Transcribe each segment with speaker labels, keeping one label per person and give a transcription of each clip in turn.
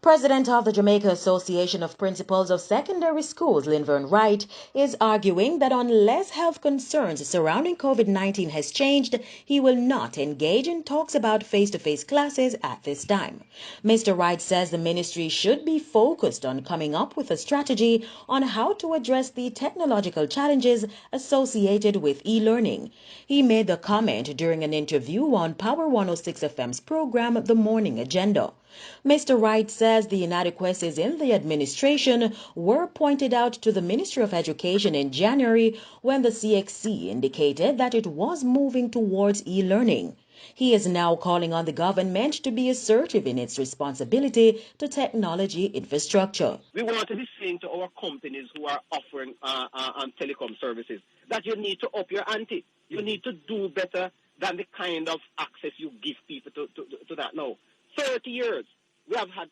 Speaker 1: President of the Jamaica Association of Principals of Secondary Schools, Linvern, Wright, is arguing that unless health concerns surrounding COVID-19 has changed, he will not engage in talks about face-to-face classes at this time. Mr. Wright says the ministry should be focused on coming up with a strategy on how to address the technological challenges associated with e-learning. He made the comment during an interview on Power 106 FM's program, The Morning Agenda. Mr. Wright says the inadequacies in the administration were pointed out to the Ministry of Education in January when the CXC indicated that it was moving towards e-learning. He is now calling on the government to be assertive in its responsibility to technology infrastructure.
Speaker 2: We want to be saying to our companies who are offering telecom services that you need to up your ante. You need to do better than the kind of access you give people to that now. 30 years we have had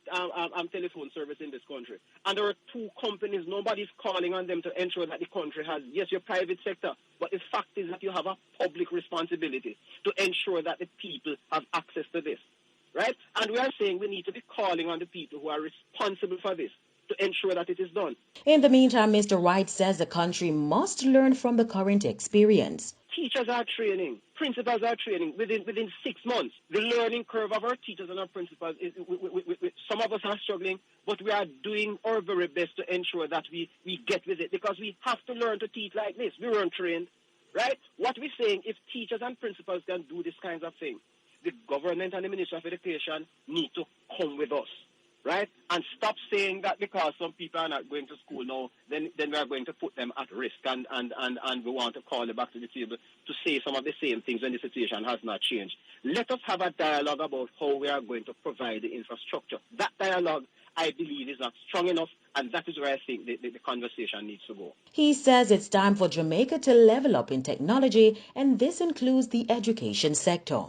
Speaker 2: telephone service in this country. And there are two companies, nobody's calling on them to ensure that the country has, yes, your private sector, but the fact is that you have a public responsibility to ensure that the people have access to this, right? And we are saying we need to be calling on the people who are responsible for this to ensure that it is done.
Speaker 1: In the meantime, Mr. Wright says the country must learn from the current experience.
Speaker 2: Teachers are training, principals are training within 6 months. The learning curve of our teachers and our principals, some of us are struggling, but we are doing our very best to ensure that we get with it, because we have to learn to teach like this. We weren't trained, right? What we're saying, if teachers and principals can do this kinds of thing, the government and the Ministry of Education need to come with us, right? And stop saying that because some people are not going to school now, then we are going to put them at risk, and we want to call them back to the table to say some of the same things when the situation has not changed. Let us have a dialogue about how we are going to provide the infrastructure. That dialogue, I believe, is not strong enough, and that is where I think the conversation needs to go.
Speaker 1: He says it's time for Jamaica to level up in technology, and this includes the education sector.